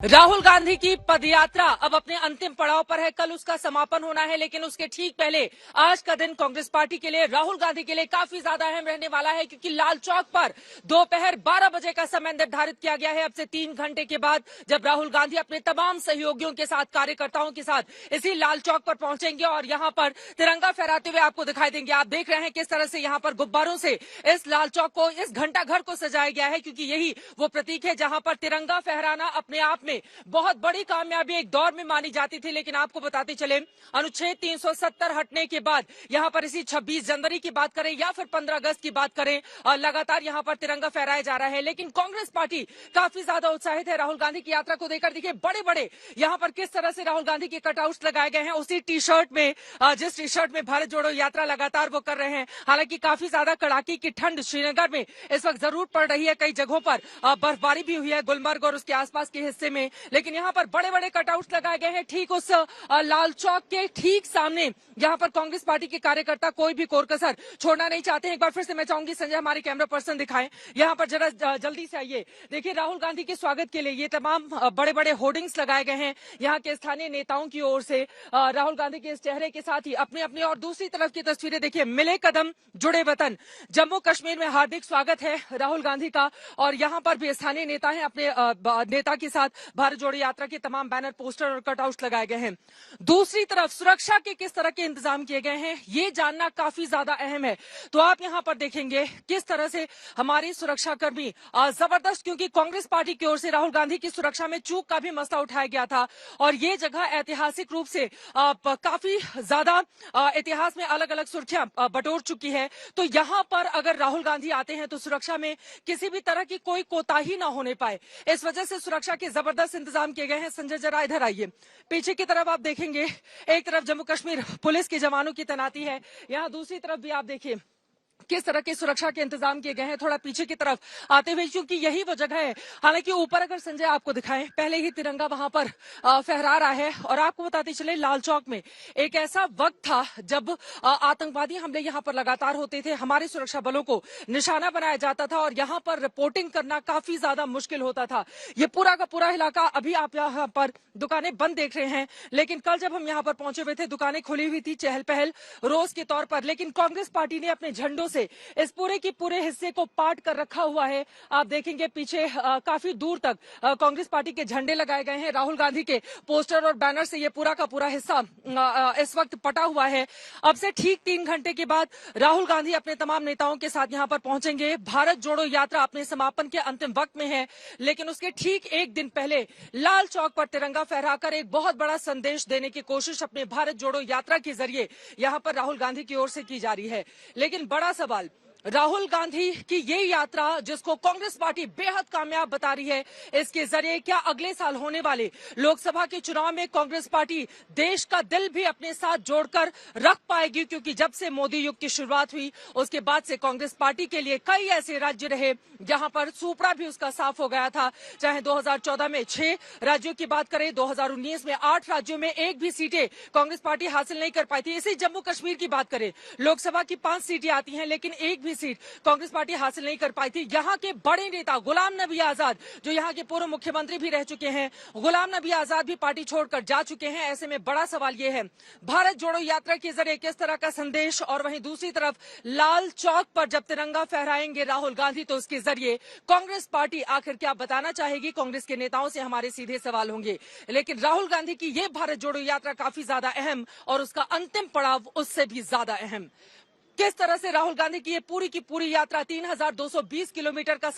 राहुल गांधी की पदयात्रा अब अपने अंतिम पड़ाव पर है। कल उसका समापन होना है, लेकिन उसके ठीक पहले आज का दिन कांग्रेस पार्टी के लिए, राहुल गांधी के लिए काफी ज्यादा अहम रहने वाला है, क्योंकि लाल चौक पर दोपहर 12 बजे का समय निर्धारित किया गया है। अब से 3 घंटे के बाद जब राहुल गांधी अपने तमाम सहयोगियों के साथ, कार्यकर्ताओं के साथ इसी लाल चौक पर पहुंचेंगे और यहां पर तिरंगा फहराते हुए आपको दिखाई देंगे। आप देख रहे हैं किस तरह से यहां पर गुब्बारों से इस लाल चौक को, इस घंटा घर को सजाया गया है, क्योंकि यही वो प्रतीक है जहां पर तिरंगा फहराना अपने आप में बहुत बड़ी कामयाबी एक दौर में मानी जाती थी। लेकिन आपको बताते चले, अनुच्छेद 370 हटने के बाद यहां पर इसी 26 जनवरी की बात करें या फिर 15 अगस्त की बात करें, लगातार यहां पर तिरंगा फहराया जा रहा है। लेकिन कांग्रेस पार्टी काफी ज्यादा उत्साहित है राहुल गांधी की यात्रा को देखकर। देखिए बड़े बड़े यहां पर किस तरह से राहुल गांधी के कटआउट्स लगाए गए हैं, उसी टी शर्ट में, जिस टी शर्ट में भारत जोड़ो यात्रा लगातार वो कर रहे हैं। हालांकि काफी ज्यादा कड़ाके की ठंड श्रीनगर में इस वक्त जरूर पड़ रही है, कई जगहों पर बर्फबारी भी हुई है, गुलमर्ग और उसके आसपास के हिस्से में। लेकिन यहाँ पर बड़े बड़े कटआउट्स लगाए गए हैं। ठीक उस लाल चौक के ठीक सामने यहाँ पर कांग्रेस पार्टी के कार्यकर्ता कोई भी कोर-कसर छोड़ना नहीं चाहते हैं। एक बार फिर से मैं चाहूंगी संजय, हमारे कैमरा पर्सन दिखाएं, यहाँ पर जरा जल्दी से आइए। देखिए राहुल गांधी के स्वागत के लिए ये तमाम बड़े बड़े होर्डिंग्स लगाए गए हैं यहाँ के स्थानीय नेताओं की ओर से। राहुल गांधी के इस चेहरे के साथ ही अपने अपने और दूसरी तरफ की तस्वीरें देखिए, मिले कदम जुड़े वतन, जम्मू कश्मीर में हार्दिक स्वागत है राहुल गांधी का। और यहाँ पर भी स्थानीय नेता है, अपने नेता के साथ भारत जोड़ो यात्रा के तमाम बैनर, पोस्टर और कटआउट्स लगाए गए हैं। दूसरी तरफ सुरक्षा के किस तरह के इंतजाम किए गए हैं, ये जानना काफी ज्यादा अहम है। तो आप यहाँ पर देखेंगे किस तरह से हमारे सुरक्षाकर्मी जबरदस्त, क्योंकि कांग्रेस पार्टी की ओर से राहुल गांधी की सुरक्षा में चूक का भी मसला उठाया गया था और ये जगह ऐतिहासिक रूप से काफी ज्यादा इतिहास में अलग अलग सुर्खियां बटोर चुकी है। तो यहाँ पर अगर राहुल गांधी आते हैं तो सुरक्षा में किसी भी तरह की कोई कोताही ना होने पाए, इस वजह से सुरक्षा के जबरदस्त इंतजाम किए गए हैं। संजय जरा इधर आइए, पीछे की तरफ आप देखेंगे, एक तरफ जम्मू कश्मीर पुलिस के जवानों की तैनाती है, यहाँ दूसरी तरफ भी आप देखिए किस तरह की सुरक्षा के इंतजाम किए गए हैं। थोड़ा पीछे की तरफ आते हुए, क्योंकि यही वो जगह है। हालांकि ऊपर अगर संजय आपको दिखाएं, पहले ही तिरंगा वहां पर फहरा रहा है। और आपको बताते चले, लाल चौक में एक ऐसा वक्त था जब आतंकवादी हमले यहाँ पर लगातार होते थे, हमारे सुरक्षा बलों को निशाना बनाया जाता था और यहाँ पर रिपोर्टिंग करना काफी ज्यादा मुश्किल होता था। ये पूरा का पूरा इलाका, अभी आप यहाँ पर दुकानें बंद देख रहे हैं, लेकिन कल जब हम यहाँ पर पहुंचे हुए थे दुकानें खुली हुई थी, चहल पहल रोज के तौर पर। लेकिन कांग्रेस पार्टी ने अपने झंडों से इस पूरे की पूरे हिस्से को पाट कर रखा हुआ है। आप देखेंगे पीछे काफी दूर तक कांग्रेस पार्टी के झंडे लगाए गए हैं, राहुल गांधी के पोस्टर और बैनर से ये पूरा का पूरा हिस्सा इस वक्त पटा हुआ है। अब से ठीक 3 घंटे के बाद राहुल गांधी अपने तमाम नेताओं के साथ यहाँ पर पहुंचेंगे। भारत जोड़ो यात्रा अपने समापन के अंतिम वक्त में है, लेकिन उसके ठीक एक दिन पहले लाल चौक पर तिरंगा फहराकर एक बहुत बड़ा संदेश देने की कोशिश अपने भारत जोड़ो यात्रा के जरिए यहाँ पर राहुल गांधी की ओर से की जा रही है। लेकिन बड़ा सवाल, राहुल गांधी की ये यात्रा जिसको कांग्रेस पार्टी बेहद कामयाब बता रही है, इसके जरिए क्या अगले साल होने वाले लोकसभा के चुनाव में कांग्रेस पार्टी देश का दिल भी अपने साथ जोड़कर रख पाएगी? क्योंकि जब से मोदी युग की शुरुआत हुई उसके बाद से कांग्रेस पार्टी के लिए कई ऐसे राज्य रहे जहां पर सुपड़ा भी उसका साफ हो गया था। चाहे 2014 में 6 राज्यों की बात करें, 2019 में 8 राज्यों में एक भी सीटें कांग्रेस पार्टी हासिल नहीं कर पाई थी। इसी जम्मू कश्मीर की बात करें, लोकसभा की 5 सीटें आती हैं, लेकिन एक सीट कांग्रेस पार्टी हासिल नहीं कर पाई थी। यहाँ के बड़े नेता गुलाम नबी आजाद, जो यहाँ के पूर्व मुख्यमंत्री भी रह चुके हैं, गुलाम नबी आजाद भी पार्टी छोड़कर जा चुके हैं। ऐसे में बड़ा सवाल ये है, भारत जोड़ो यात्रा के जरिए किस तरह का संदेश, और वहीं दूसरी तरफ लाल चौक पर जब तिरंगा फहराएंगे राहुल गांधी, तो उसके जरिए कांग्रेस पार्टी आखिर क्या बताना चाहेगी? कांग्रेस के नेताओं से हमारे सीधे सवाल होंगे। लेकिन राहुल गांधी की यह भारत जोड़ो यात्रा काफी ज्यादा अहम और उसका अंतिम पड़ाव उससे भी ज्यादा अहम। किस तरह से राहुल गांधी की ये पूरी की पूरी यात्रा 3220 किलोमीटर का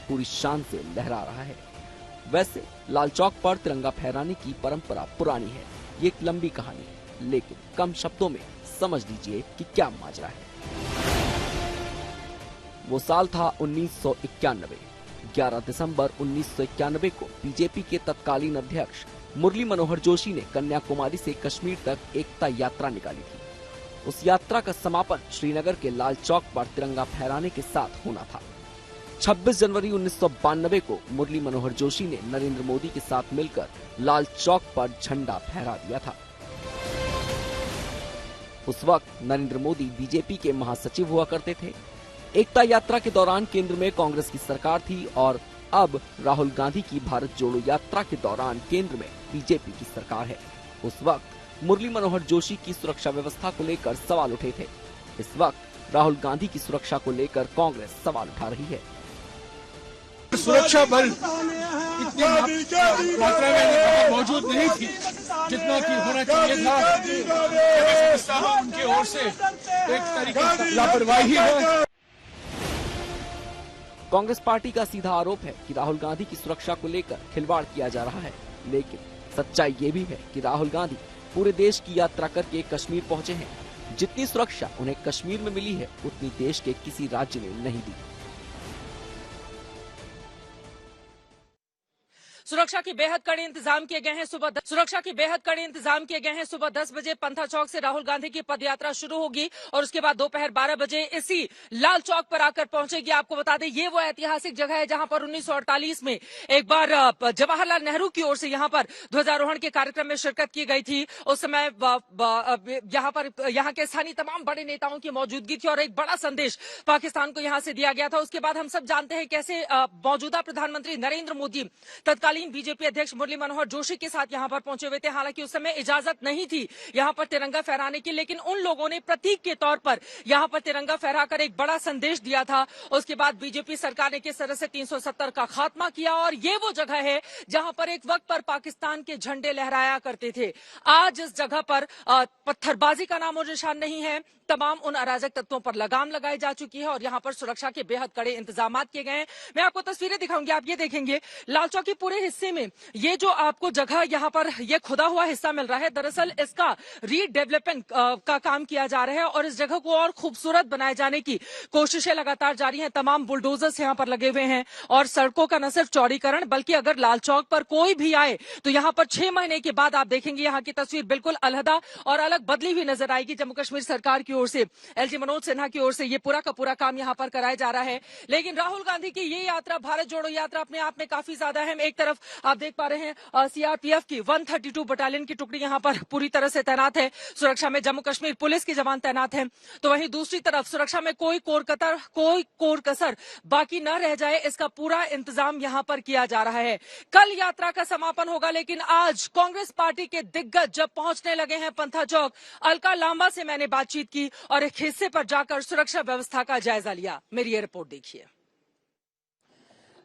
पूरी शान से लहरा रहा है। वैसे लाल चौक पर तिरंगा फहराने की परंपरा पुरानी है, ये एक लंबी कहानी है, लेकिन कम शब्दों में समझ लीजिए कि क्या माजरा है। वो साल था 1991। 11 दिसंबर 1991 को बीजेपी के तत्कालीन अध्यक्ष मुरली मनोहर जोशी ने कन्याकुमारी से कश्मीर तक एकता यात्रा निकाली थी। उस यात्रा का समापन श्रीनगर के लाल चौक पर तिरंगा फहराने के साथ होना था। 26 जनवरी 1992 को मुरली मनोहर जोशी ने नरेंद्र मोदी के साथ मिलकर लाल चौक पर झंडा फहरा दिया था। उस वक्त नरेंद्र मोदी बीजेपी के महासचिव हुआ करते थे। एकता यात्रा के दौरान केंद्र में कांग्रेस की सरकार थी और अब राहुल गांधी की भारत जोड़ो यात्रा के दौरान केंद्र में बीजेपी की सरकार है। उस वक्त मुरली मनोहर जोशी की सुरक्षा व्यवस्था को लेकर सवाल उठे थे। इस वक्त राहुल गांधी की सुरक्षा को लेकर कांग्रेस सवाल उठा रही है। सुरक्षा बल इतनी मात्रा में मौजूद नहीं थी जितना कि होना चाहिए था। उनकी ओर से एक तरीके से लापरवाही है। कांग्रेस पार्टी का सीधा आरोप है कि राहुल गांधी की सुरक्षा को लेकर खिलवाड़ किया जा रहा है, लेकिन सच्चाई ये भी है कि राहुल गांधी पूरे देश की यात्रा करके कश्मीर पहुंचे हैं। जितनी सुरक्षा उन्हें कश्मीर में मिली है, उतनी देश के किसी राज्य ने नहीं दी। सुरक्षा के बेहद कड़े इंतजाम किए गए हैं। सुरक्षा के बेहद कड़े इंतजाम किए गए हैं। सुबह 10 बजे पंथा चौक से राहुल गांधी की पदयात्रा शुरू होगी और उसके बाद दोपहर 12 बजे इसी लाल चौक पर आकर पहुंचेगी। आपको बता दें, ये वो ऐतिहासिक जगह है जहां पर 1948 में एक बार जवाहरलाल नेहरू की ओर से यहां पर ध्वजारोहण के कार्यक्रम में शिरकत की गई थी। उस समय यहाँ के स्थानीय तमाम बड़े नेताओं की मौजूदगी थी और एक बड़ा संदेश पाकिस्तान को यहां से दिया गया था। उसके बाद हम सब जानते हैं कैसे मौजूदा प्रधानमंत्री नरेंद्र मोदी तत्कालीन बीजेपी अध्यक्ष मुरली मनोहर जोशी के साथ यहां पर पहुंचे हुए थे। हालांकि उस समय इजाजत नहीं थी यहां पर तिरंगा फहराने की, लेकिन उन लोगों ने प्रतीक के तौर पर यहां पर तिरंगा फहराकर एक बड़ा संदेश दिया था। उसके बाद बीजेपी सरकार ने किस तरह से 370 का खात्मा किया और ये वो जगह है जहां पर एक वक्त पर पाकिस्तान के झंडे लहराया करते थे। आज इस जगह पर पत्थरबाजी का नामो निशान नहीं है। तमाम उन अराजक तत्वों पर लगाम लगाई जा चुकी है और यहां पर सुरक्षा के बेहद कड़े इंतजाम किए गए हैं। मैं आपको तस्वीरें दिखाऊंगी, आप ये देखेंगे लाल चौक के पूरे हिस्से में ये जो आपको जगह यहां पर ये खुदा हुआ हिस्सा मिल रहा है, दरअसल इसका रीडेवलपमेंट का काम किया जा रहा है और इस जगह को और खूबसूरत बनाए जाने की कोशिशें लगातार जारी हैं। तमाम बुलडोजर्स यहां पर लगे हुए हैं और सड़कों का न सिर्फ चौड़ीकरण बल्कि अगर लाल चौक पर कोई भी आए तो यहां पर 6 महीने के बाद आप देखेंगे यहां की तस्वीर बिल्कुल अलहदा और अलग बदली हुई नजर आएगी। जम्मू कश्मीर सरकार की ओर से, एलजी मनोज सिन्हा की ओर से ये पूरा का पूरा काम यहां पर कराया जा रहा है। लेकिन राहुल गांधी की ये यात्रा, भारत जोड़ो यात्रा, अपने आप में काफी ज्यादा अहम। एक तरफ आप देख पा रहे हैं सीआरपीएफ की 132 बटालियन की टुकड़ी यहां पर पूरी तरह से तैनात है। सुरक्षा में जम्मू कश्मीर पुलिस के जवान तैनात हैं। तो वहीं दूसरी तरफ सुरक्षा में कोई कोर कसर बाकी न रह जाए, इसका पूरा इंतजाम यहां पर किया जा रहा है। कल यात्रा का समापन होगा, लेकिन आज कांग्रेस पार्टी के दिग्गज जब पहुंचने लगे हैं पंथा चौक, अलका लांबा से मैंने बातचीत की और एक हिस्से पर जाकर सुरक्षा व्यवस्था का जायजा लिया। मेरी ये रिपोर्ट देखिए।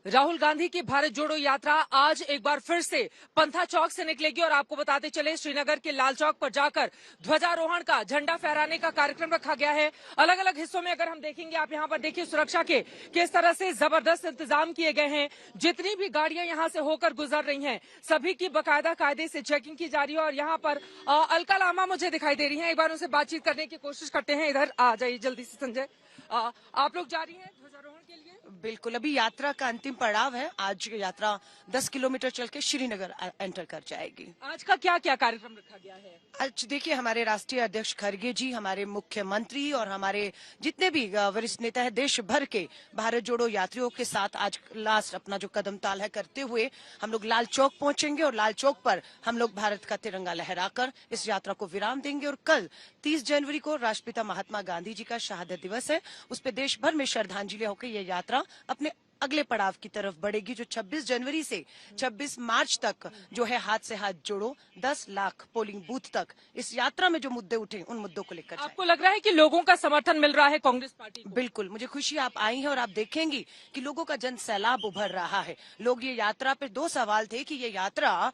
राहुल गांधी की भारत जोड़ो यात्रा आज एक बार फिर से पंथा चौक से निकलेगी और आपको बताते चले श्रीनगर के लाल चौक पर जाकर ध्वजारोहण का, झंडा फहराने का कार्यक्रम रखा गया है। अलग अलग हिस्सों में अगर हम देखेंगे, आप यहां पर देखिए सुरक्षा के किस तरह से जबरदस्त इंतजाम किए गए हैं। जितनी भी गाड़ियां यहां से होकर गुजर रही हैं, सभी की बकायदा कायदे से चेकिंग की जा रही है। और यहाँ पर अलका लांबा मुझे दिखाई दे रही है, एक बार उनसे बातचीत करने की कोशिश करते हैं। इधर आ जाइए जल्दी से संजय। आप लोग जा रही हैं ध्वजारोहण के लिए? बिल्कुल, अभी यात्रा का अंतिम पड़ाव है। आज यात्रा 10 किलोमीटर चल के श्रीनगर एंटर कर जाएगी। आज का क्या क्या कार्यक्रम रखा गया है? आज देखिए, हमारे राष्ट्रीय अध्यक्ष खड़गे जी, हमारे मुख्यमंत्री और हमारे जितने भी वरिष्ठ नेता है देश भर के, भारत जोड़ो यात्रियों के साथ आज लास्ट अपना जो कदम ताल है करते हुए हम लोग लाल चौक पहुंचेंगे और लाल चौक पर हम लोग भारत का तिरंगा लहराकर इस यात्रा को विराम देंगे। और कल 30 जनवरी को राष्ट्रपिता महात्मा गांधी जी का शहादत दिवस है, उस पर देश भर में श्रद्धांजलि होकर ये यात्रा अपने अगले पड़ाव की तरफ बढ़ेगी, जो 26 जनवरी से 26 मार्च तक जो है हाथ से हाथ जोड़ो 10 लाख पोलिंग बूथ तक इस यात्रा में जो मुद्दे उठे उन मुद्दों को लेकर। आपको लग रहा है कि लोगों का समर्थन मिल रहा है कांग्रेस पार्टी को? बिल्कुल, मुझे खुशी, आप आई हैं और आप देखेंगी कि लोगों का जन सैलाब उभर रहा है। लोग ये यात्रा पे 2 सवाल थे कि ये यात्रा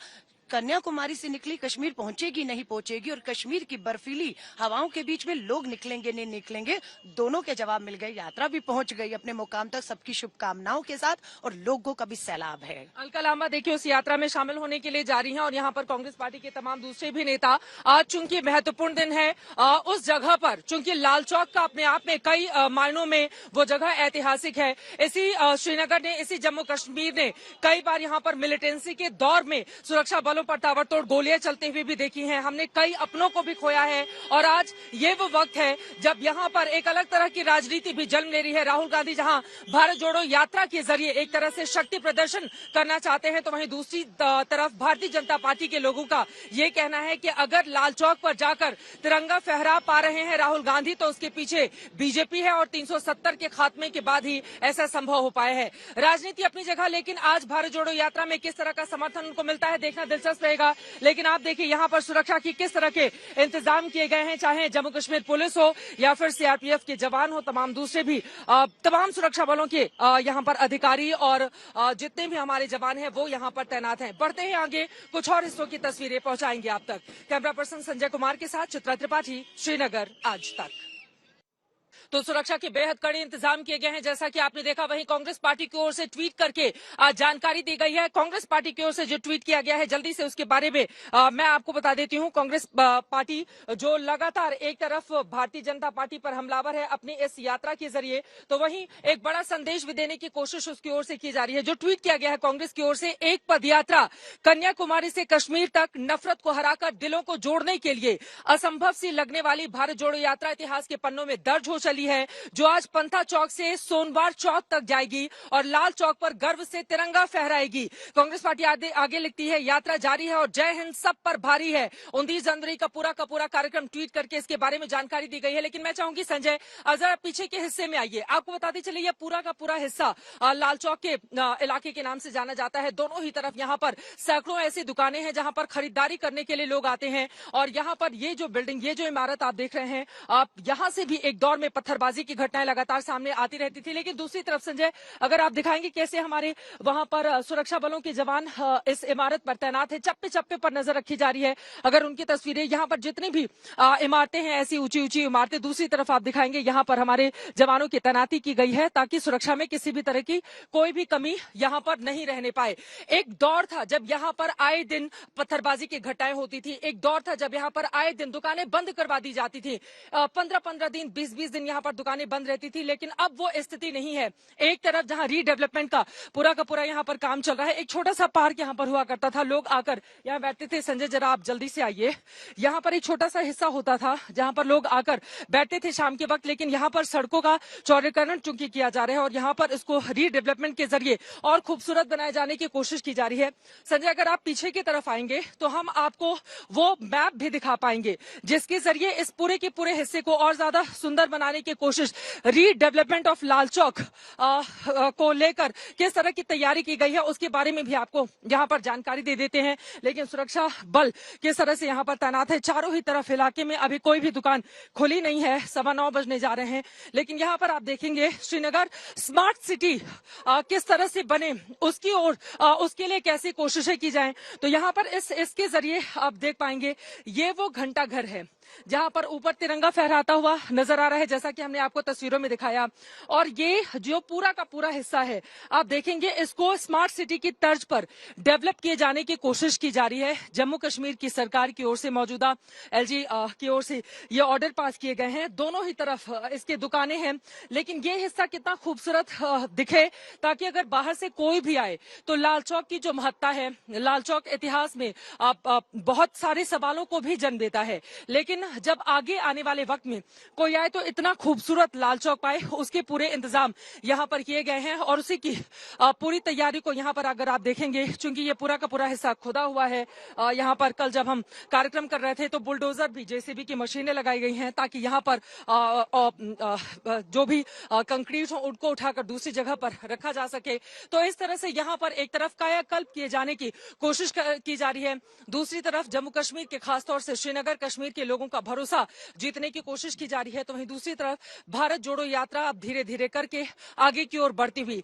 कन्याकुमारी से निकली कश्मीर पहुंचेगी नहीं पहुंचेगी, और कश्मीर की बर्फीली हवाओं के बीच में लोग निकलेंगे नहीं निकलेंगे, दोनों के जवाब मिल गए। यात्रा भी पहुंच गई अपने मुकाम तक सबकी शुभकामनाओं के साथ, और लोगों का भी सैलाब है। अलका लांबा देखिए उस यात्रा में शामिल होने के लिए जा रही हैं, और यहाँ पर कांग्रेस पार्टी के तमाम दूसरे भी नेता। आज चूंकि महत्वपूर्ण दिन है, उस जगह पर चूंकि लाल चौक का अपने आप में कई मायनों में वो जगह ऐतिहासिक है। इसी श्रीनगर ने, इसी जम्मू कश्मीर ने कई बार यहाँ पर मिलिटेंसी के दौर में सुरक्षा बलों पर ताबड़तोड़ गोलियां चलते हुए भी देखी हैं। हमने कई अपनों को भी खोया है, और आज ये वो वक्त है जब यहाँ पर एक अलग तरह की राजनीति भी जन्म ले रही है। राहुल गांधी जहाँ भारत जोड़ो यात्रा के जरिए एक तरह से शक्ति प्रदर्शन करना चाहते हैं, तो वहीं दूसरी तरफ भारतीय जनता पार्टी के लोगों का ये कहना है कि अगर लाल चौक पर जाकर तिरंगा फहरा पा रहे हैं राहुल गांधी, तो उसके पीछे बीजेपी है, और 370 के खात्मे के बाद ही ऐसा संभव हो पाया है। राजनीति अपनी जगह, लेकिन आज भारत जोड़ो यात्रा में किस तरह का समर्थन उनको मिलता है देखना दिलचस्प रहेगा। लेकिन आप देखिए यहाँ पर सुरक्षा की किस तरह के इंतजाम किए गए हैं, चाहे जम्मू कश्मीर पुलिस हो या फिर सीआरपीएफ के जवान हो, तमाम दूसरे भी तमाम सुरक्षा बलों के यहाँ पर अधिकारी और जितने भी हमारे जवान हैं वो यहाँ पर तैनात हैं। बढ़ते हैं आगे, कुछ और हिस्सों की तस्वीरें पहुंचाएंगे आप तक। कैमरा पर्सन संजय कुमार के साथ चित्रा त्रिपाठी, श्रीनगर आज तक। तो सुरक्षा के बेहद कड़े इंतजाम किए गए हैं, जैसा कि आपने देखा। वहीं कांग्रेस पार्टी की ओर से ट्वीट करके जानकारी दी गई है। कांग्रेस पार्टी की ओर से जो ट्वीट किया गया है, जल्दी से उसके बारे में मैं आपको बता देती हूं। कांग्रेस पार्टी जो लगातार एक तरफ भारतीय जनता पार्टी पर हमलावर है अपनी इस यात्रा के जरिए, तो वहीं एक बड़ा संदेश भी देने की कोशिश उसकी ओर से की जा रही है। जो ट्वीट किया गया है कांग्रेस की ओर से, एक पद यात्रा कन्याकुमारी से कश्मीर तक, नफरत को हराकर दिलों को जोड़ने के लिए असंभव सी लगने वाली भारत जोड़ो यात्रा इतिहास के पन्नों में दर्ज हो चली है, जो आज पंथा चौक से सोनवार चौक तक जाएगी और लाल चौक पर गर्व से तिरंगा फहराएगी। कांग्रेस पार्टी आगे लिखती है, यात्रा जारी है और जय हिंद सब पर भारी है। 29 जनवरी का पूरा कार्यक्रम ट्वीट करके इसके बारे में जानकारी दी गई है। लेकिन मैं चाहूंगी संजय, जरा पीछे के हिस्से में आइए। आपको बताते चलिए, यह पूरा का पूरा हिस्सा लाल चौक के इलाके के नाम से जाना जाता है। दोनों ही तरफ यहाँ पर सैकड़ों ऐसी दुकानें हैं जहां पर खरीदारी करने के लिए लोग आते हैं, और यहाँ पर ये जो बिल्डिंग, ये जो इमारत आप देख रहे हैं, आप यहाँ से भी एक दौर में पत्थरबाजी की घटनाएं लगातार सामने आती रहती थी। लेकिन दूसरी तरफ संजय, अगर आप दिखाएंगे कैसे हमारे वहां पर सुरक्षा बलों के जवान इस इमारत पर तैनात है, चप्पे चप्पे पर नजर रखी जा रही है। अगर उनकी तस्वीरें, यहाँ पर जितनी भी इमारतें हैं, ऐसी ऊंची ऊंची इमारतें, दूसरी तरफ आप दिखाएंगे यहाँ पर हमारे जवानों की तैनाती की गई है, ताकि सुरक्षा में किसी भी तरह की कोई भी कमी यहाँ पर नहीं रहने पाए। एक दौर था जब यहाँ पर आए दिन पत्थरबाजी की घटनाएं होती थी। एक दौर था जब यहाँ पर आए दिन दुकानें बंद करवा दी जाती थी। 15-15 दिन, 20-20 दिन यहाँ पर दुकानें बंद रहती थी। लेकिन अब वो स्थिति नहीं है। एक तरफ जहां रीडेवलपमेंट का पूरा यहाँ पर काम चल रहा है, एक छोटा सा पार्क यहाँ पर हुआ करता था, लोग आकर यहाँ बैठते थे। संजय जरा आप जल्दी से आइए। यहाँ पर एक छोटा सा हिस्सा होता था जहां पर लोग आकर बैठते थे शाम के वक्त, लेकिन यहाँ पर सड़कों का चौड़ीकरण चूंकि किया जा रहा है और यहाँ पर इसको रीडेवलपमेंट के जरिए और खूबसूरत बनाए जाने की कोशिश की जा रही है। संजय, अगर आप पीछे की तरफ आएंगे तो हम आपको वो मैप भी दिखा पाएंगे जिसके जरिए इस पूरे के पूरे हिस्से को और ज्यादा सुंदर बनाने की कोशिश, रीडेवलपमेंट ऑफ लाल चौक को लेकर किस तरह की तैयारी की गई है उसके बारे में भी आपको यहाँ पर जानकारी दे देते हैं। लेकिन सुरक्षा बल किस तरह से यहाँ पर तैनात है, चारों ही तरफ इलाके में अभी कोई भी दुकान खुली नहीं है। 9:15 बजने जा रहे हैं, लेकिन यहाँ पर आप देखेंगे श्रीनगर स्मार्ट सिटी किस तरह से बने उसकी ओर, उसके लिए कैसी कोशिशें की जाएं। तो यहाँ पर इसके जरिए आप देख पाएंगे, ये वो घंटा घर है जहां पर ऊपर तिरंगा फहराता हुआ नजर आ रहा है, जैसा कि हमने आपको तस्वीरों में दिखाया। और ये जो पूरा का पूरा हिस्सा है, आप देखेंगे इसको स्मार्ट सिटी की तर्ज पर डेवलप किए जाने की कोशिश की जा रही है। जम्मू कश्मीर की सरकार की ओर से, मौजूदा एलजी की ओर से ये ऑर्डर पास किए गए हैं। दोनों ही तरफ इसके दुकानें हैं, लेकिन ये हिस्सा कितना खूबसूरत दिखे, ताकि अगर बाहर से कोई भी आए तो लाल चौक की जो महत्ता है, लाल चौक इतिहास में बहुत सारे सवालों को भी जन्म देता है। लेकिन जब आगे आने वाले वक्त में कोई आए तो इतना खूबसूरत लाल चौक पाए, उसके पूरे इंतजाम यहाँ पर किए गए हैं। और उसी की पूरी तैयारी को यहाँ पर अगर आप देखेंगे, चूंकि ये पूरा का पूरा हिस्सा खुदा हुआ है, यहाँ पर कल जब हम कार्यक्रम कर रहे थे तो बुलडोजर भी, जेसीबी की मशीनें लगाई गई हैं, ताकि यहाँ पर जो भी कंक्रीट हो उनको उठाकर दूसरी जगह पर रखा जा सके। तो इस तरह से यहाँ पर एक तरफ कायाकल्प किए जाने की कोशिश की जा रही है, दूसरी तरफ जम्मू कश्मीर के, खासतौर से श्रीनगर कश्मीर के लोगों का भरोसा जीतने की कोशिश की जा रही है। तो वहीं दूसरी तरफ भारत जोड़ो यात्रा अब धीरे धीरे करके आगे की ओर बढ़ती हुई